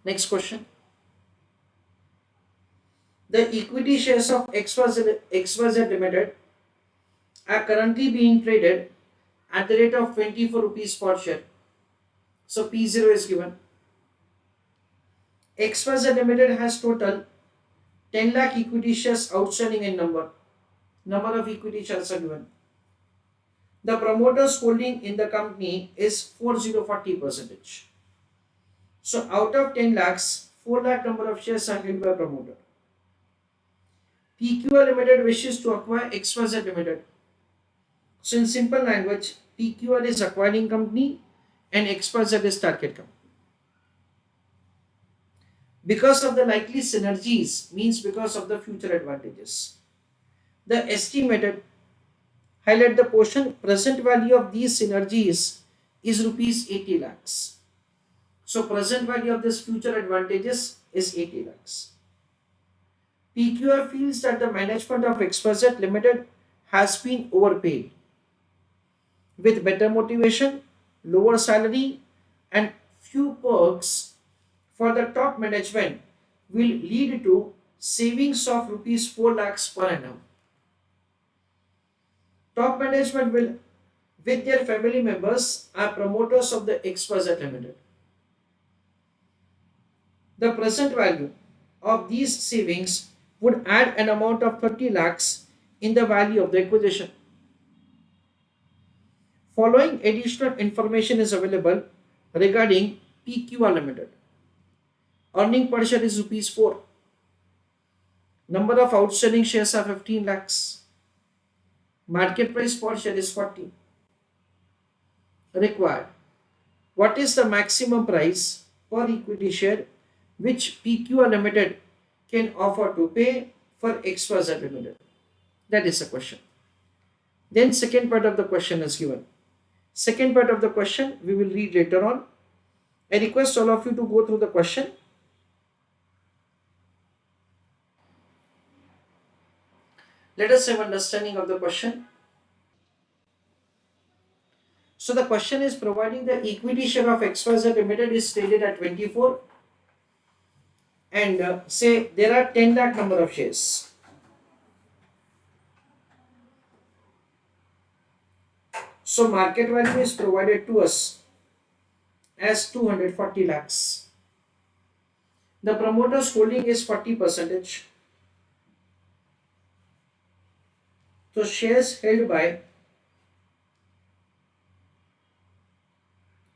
Next question. The equity shares of XYZ Limited are currently being traded at the rate of 24 rupees per share. So P0 is given. XYZ Limited has total 10 lakh equity shares outstanding in number. Number of equity shares are given. The promoter's holding in the company is 4040 percentage. So out of 10 lakhs, 4 lakh number of shares are held by promoter. PQR Limited wishes to acquire XYZ Limited. So in simple language, PQR is acquiring company and XYZ is target company. Because of the likely synergies means because of the future advantages. The estimated highlight the portion present value of these synergies is rupees 80 lakhs. So present value of this future advantages is 80 lakhs. PQR feels that the management of XYZ Limited has been overpaid with better motivation, lower salary, and few perks for the top management will lead to savings of rupees 4 lakhs per annum. Top management will, with their family members, are promoters of the XYZ Limited. The present value of these savings would add an amount of 30 lakhs in the value of the acquisition. Following additional information is available regarding PQR Limited. Earning per share is rupees 4. Number of outstanding shares are 15 lakhs. Market price per share is 40. Required. What is the maximum price per equity share which PQR Limited can offer to pay for XYZ Limited? That is the question. Then second part of the question is given. Second part of the question we will read later on. I request all of you to go through the question. Let us have understanding of the question. So the question is providing the equity share of XYZ Limited is stated at 24 and say there are 10 lakh number of shares. So market value is provided to us as 240 lakhs. The promoter's holding is 40 percentage. So shares held by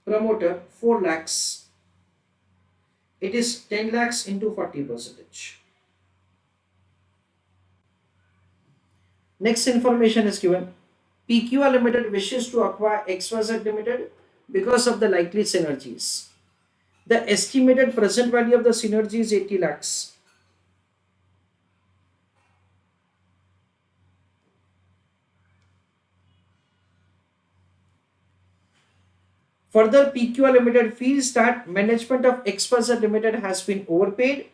promoter 4 lakhs. It is 10 lakhs into 40 percentage. Next information is given. PQR Limited wishes to acquire XYZ Limited because of the likely synergies. The estimated present value of the synergy is 80 lakhs. Further, PQR Limited feels that management of XYZ Limited has been overpaid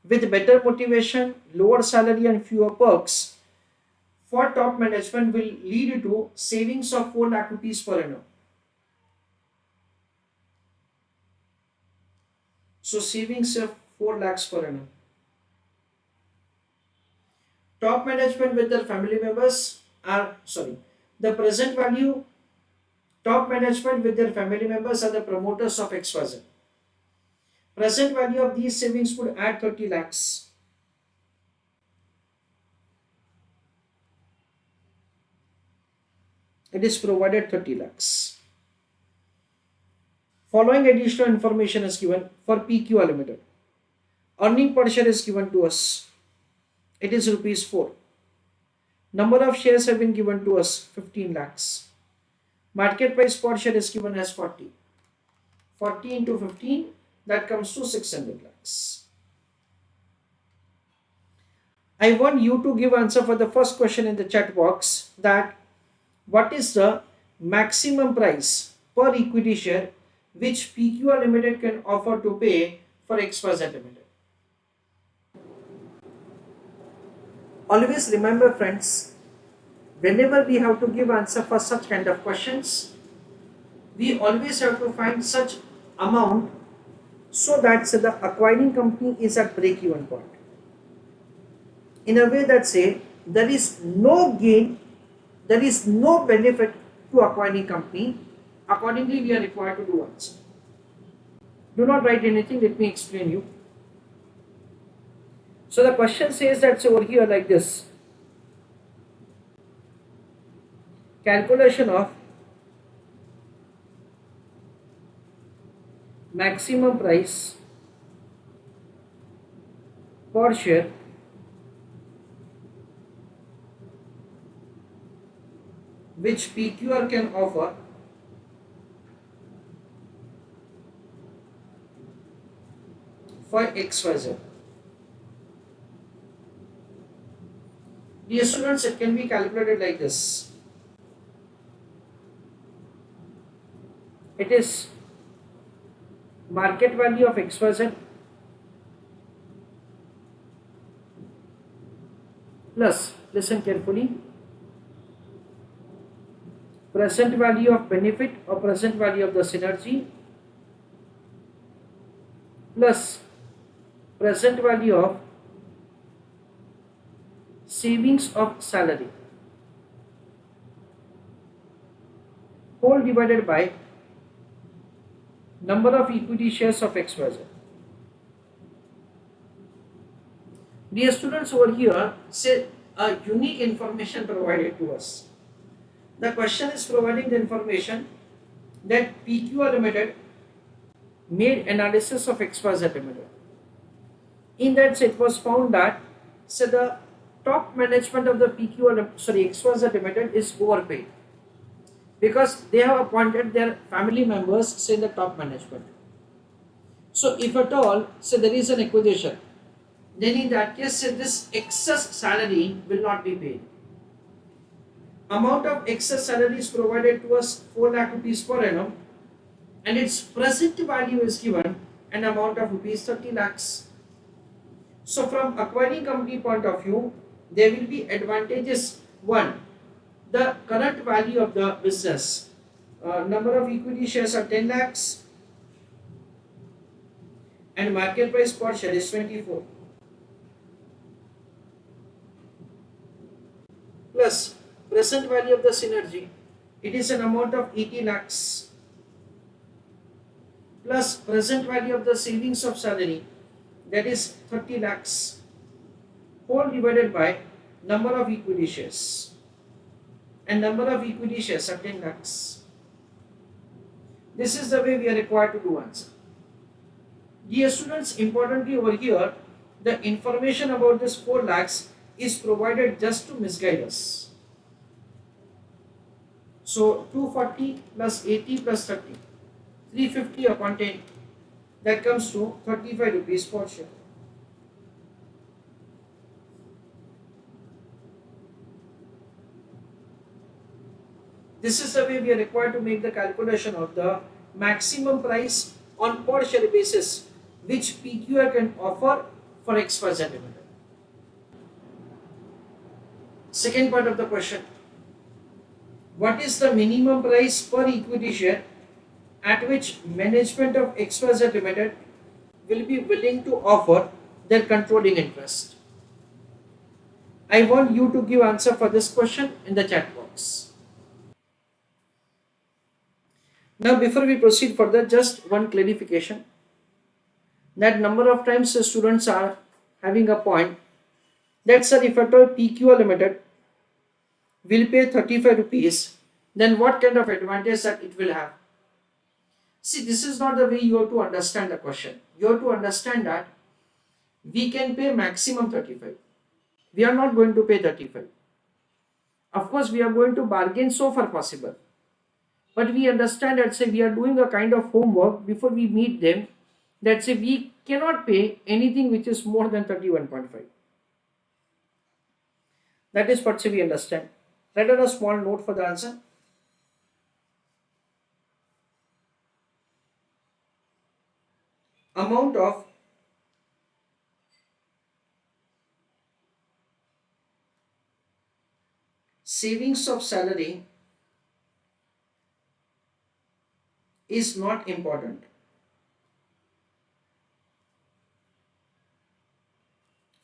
with better motivation, lower salary and fewer perks for top management will lead to savings of 4 lakh rupees per annum. So savings of 4 lakhs per annum. Top management with their family members are the present value. Top management with their family members are the promoters of XYZ. Present value of these savings would add 30 lakhs. It is provided 30 lakhs. Following additional information is given for PQR Limited. Earning per share is given to us. It is rupees 4. Number of shares have been given to us 15 lakhs. Market price per share is given as 40. 40 into 15, that comes to 600 lakhs. I want you to give answer for the first question in the chat box, that what is the maximum price per equity share which PQR Limited can offer to pay for XYZ Limited. Always remember friends, whenever we have to give answer for such kind of questions, we always have to find such amount so that say the acquiring company is at break even point, in a way that say there is no gain, there is no benefit to acquiring company. Accordingly, we are required to do answer. Do not write anything, let me explain you. So the question says that over here like this: calculation of maximum price per share which PQR can offer for XYZ. Dear students, it can be calculated like this. It is market value of XYZ plus, listen carefully, present value of benefit or present value of the synergy plus present value of savings of salary, whole divided by number of equity shares of XYZ. Dear students, over here say a unique information provided to us. The question is providing the information that PQR Ltd made analysis of XYZ Ltd. In that it was found that the top management of the XYZ Ltd is overpaid because they have appointed their family members say the top management. So if at all say there is an acquisition, then in that case say this excess salary will not be paid. Amount of excess salary is provided to us 4 lakh rupees per annum, and its present value is given an amount of rupees 30 lakhs. So from acquiring company point of view, there will be advantages. One, the current value of the business, number of equity shares are 10 lakhs and market price per share is 24, plus present value of the synergy, it is an amount of 80 lakhs, plus present value of the savings of salary, that is 30 lakhs, whole divided by number of equity shares, and number of equity shares are 10 lakhs. This is the way we are required to do answer. Dear students, importantly over here, the information about this 4 lakhs is provided just to misguide us. So 240 plus 80 plus 30, 350 upon 10, that comes to 35 rupees per share. This is the way we are required to make the calculation of the maximum price on per share basis which PQR can offer for XYZ Ltd. Second part of the question: what is the minimum price per equity share at which management of XYZ Ltd will be willing to offer their controlling interest? I want you to give answer for this question in the chat box. Now before we proceed further, just one clarification, that number of times students are having a point that sir, if at all PQR Ltd will pay 35 rupees, then what kind of advantage that it will have? See, this is not the way you have to understand the question. You have to understand that we can pay maximum 35. We are not going to pay 35. Of course, we are going to bargain so far possible. But we understand that say we are doing a kind of homework before we meet them, that say we cannot pay anything which is more than 31.5. That is what say we understand. Write down a small note for the answer. Amount of savings of salary is not important.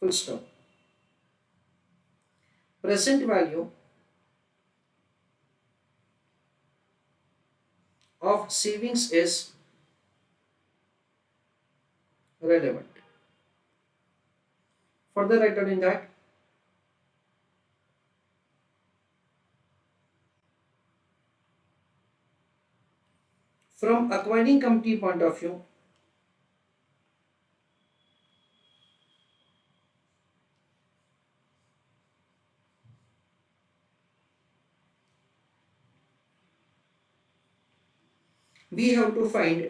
full stop. Present value of savings is relevant. Further write down in that, from acquiring company point of view, we have to find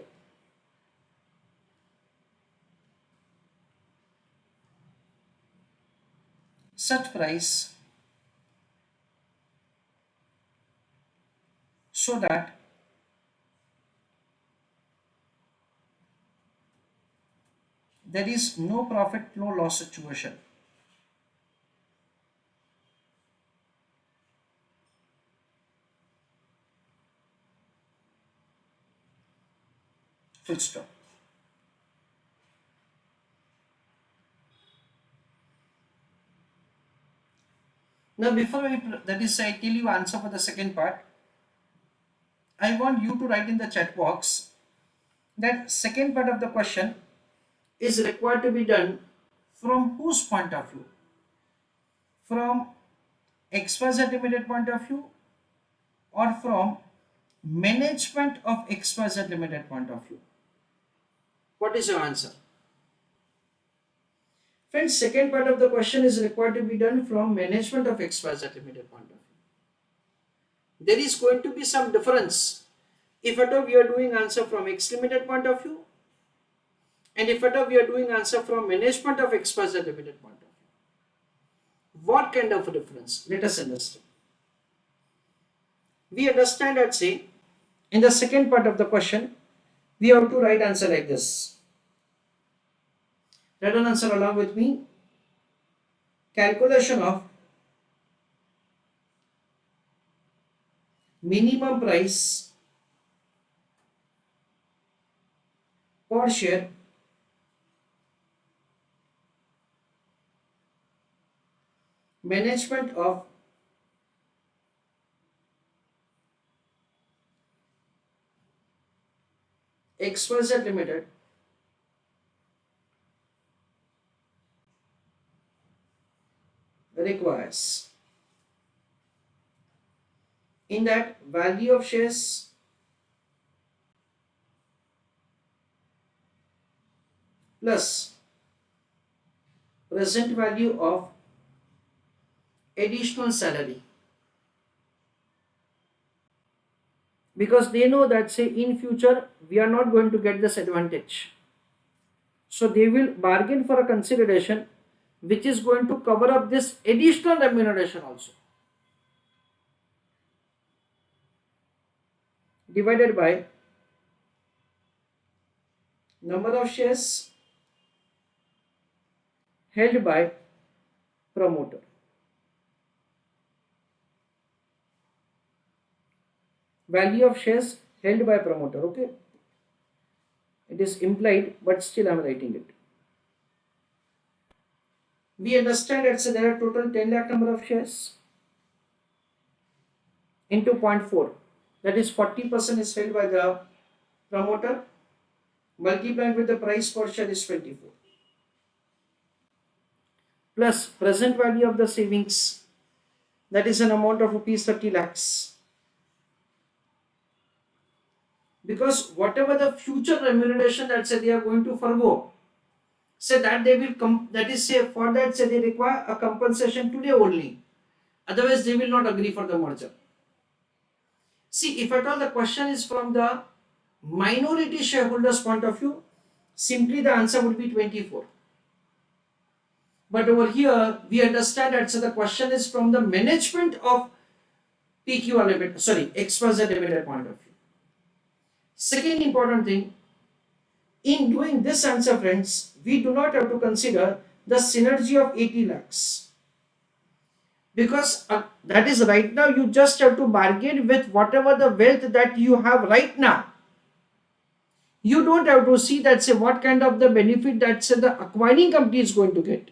such price so that there is no profit, no loss situation. Full stop. Now, before that is, I tell you answer for the second part, I want you to write in the chat box that second part of the question is required to be done from whose point of view? From XYZ Limited point of view or from management of XYZ Limited point of view? What is your answer? Friends, second part of the question is required to be done from management of XYZ Limited point of view. There is going to be some difference if at all we are doing answer from X Limited point of view and if at all we are doing answer from management of XYZ Limited point of view. What kind of a difference? Let us understand. We understand that, say, in the second part of the question, we have to write answer like this. Write an answer along with me. Calculation of minimum price per share management of XYZ Limited requires. In that, value of shares plus present value of additional salary, because they know that, say, in future we are not going to get this advantage, so they will bargain for a consideration which is going to cover up this additional remuneration also, divided by number of shares held by promoter. Value of shares held by promoter. Okay, it is implied, but still I am writing it. We understand that, so there are total 10 lakh number of shares into 0.4, that is 40% is held by the promoter, multiplied with the price per share is 24, plus present value of the savings, that is an amount of rupees 30 lakhs. Because whatever the future remuneration that, say, they are going to forgo, say that they will come, that is, say, for that, say, they require a compensation today only, otherwise they will not agree for the merger. See, if at all the question is from the minority shareholders point of view, simply the answer would be 24. But over here we understand that, so the question is from the management of PQR Limited, sorry, XYZ Limited point of view. Second important thing, in doing this answer, friends, we do not have to consider the synergy of 80 lakhs. Because that is right now you just have to bargain with whatever the wealth that you have right now. You don't have to see that, say, what kind of the benefit that, say, the acquiring company is going to get.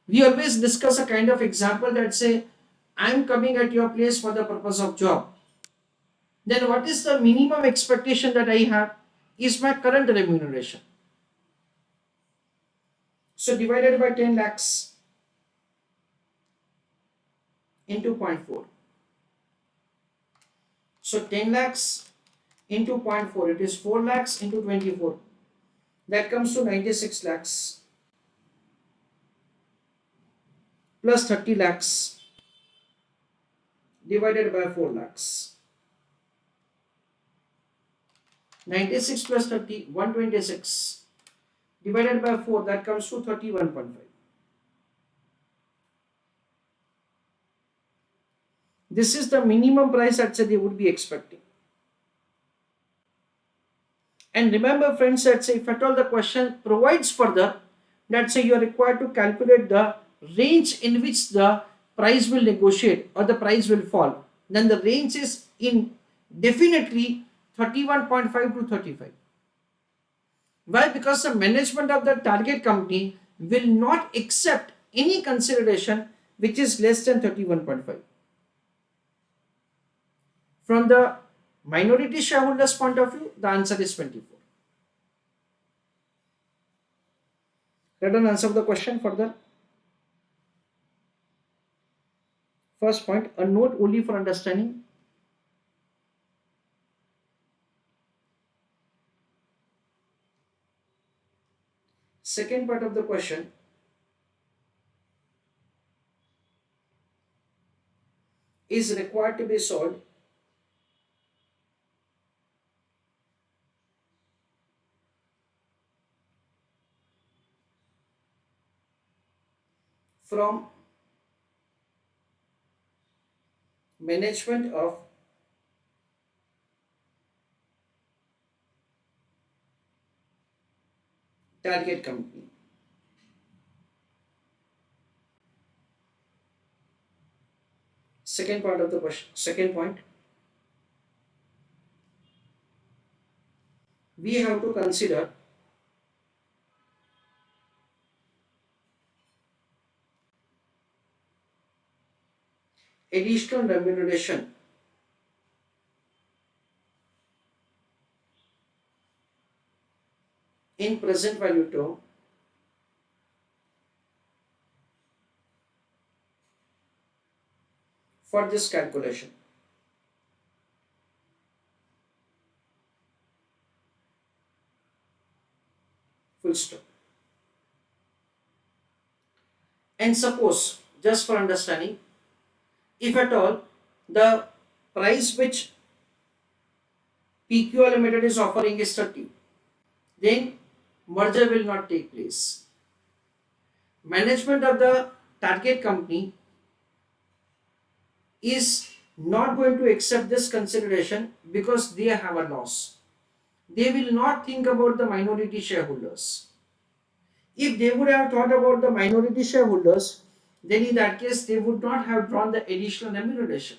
We always discuss a kind of example that say, I'm coming at your place for the purpose of job. Then what is the minimum expectation that I have is my current remuneration. So divided by 10 lakhs into zero point 0.4. So 10 lakhs into zero point 0.4, it is 4 lakhs into 24. That comes to 96 lakhs plus 30 lakhs divided by 4 lakhs. 96 plus 30, 126 divided by 4, that comes to 31.5. This is the minimum price that say they would be expecting. And remember friends, that say if at all the question provides further that say you are required to calculate the range in which the price will negotiate or the price will fall, then the range is in definitely 31.5 to 35. Why? Because the management of the target company will not accept any consideration which is less than 31.5. From the minority shareholders point of view, the answer is 24. Let us answer the question further. First point, a note only for understanding. Second part of the question is required to be solved from management of target company. Second part of the question, second point, we have to consider additional remuneration in present value term for this calculation. Full stop. And suppose, just for understanding, if at all the price which PQR Ltd is offering is 30, then merger will not take place. Management of the target company is not going to accept this consideration because they have a loss. They will not think about the minority shareholders. If they would have thought about the minority shareholders, then in that case they would not have drawn the additional remuneration.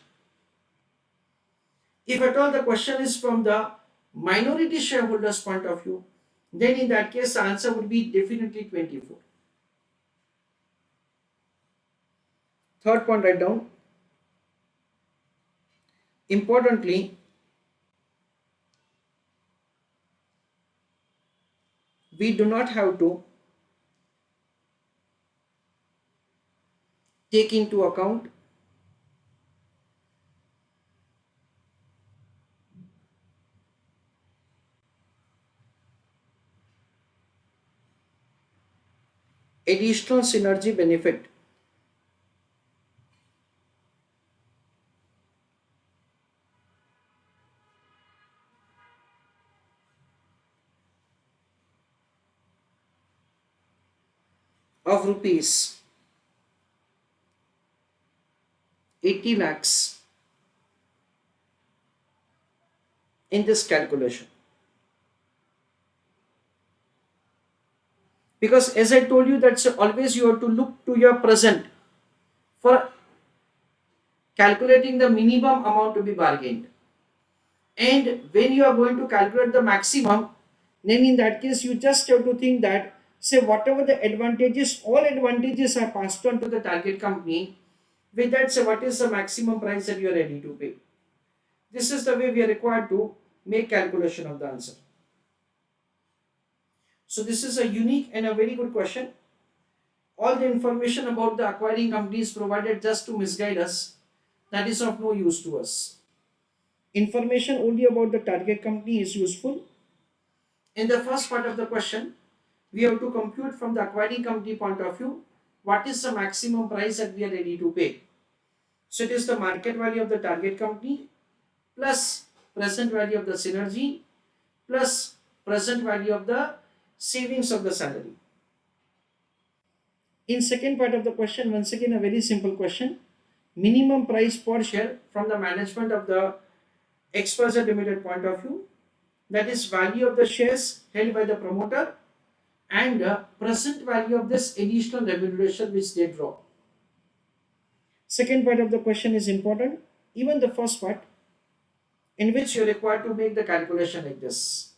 If at all the question is from the minority shareholders point of view, then in that case the answer would be definitely 24. Third point, write down. Importantly, we do not have to take into account additional synergy benefit of rupees 80 lakhs in this calculation. Because as I told you, that's always you have to look to your present for calculating the minimum amount to be bargained. And when you are going to calculate the maximum, then in that case you just have to think that Say whatever the advantages, all advantages are passed on to the target company. With that, say what is the maximum price that you are ready to pay. This is the way we are required to make calculation of the answer. So this is a unique and a very good question. All the information about the acquiring company is provided just to misguide us. That is of no use to us. Information only about the target company is useful. In the first part of the question, we have to compute from the acquiring company point of view what is the maximum price that we are ready to pay. So it is the market value of the target company plus present value of the synergy plus present value of the savings of the salary. In second part of the question, once again a very simple question. Minimum price per share from the management of the XYZ Limited point of view, that is value of the shares held by the promoter and present value of this additional remuneration which they draw. Second part of the question is important, even the first part, in which you are required to make the calculation like this.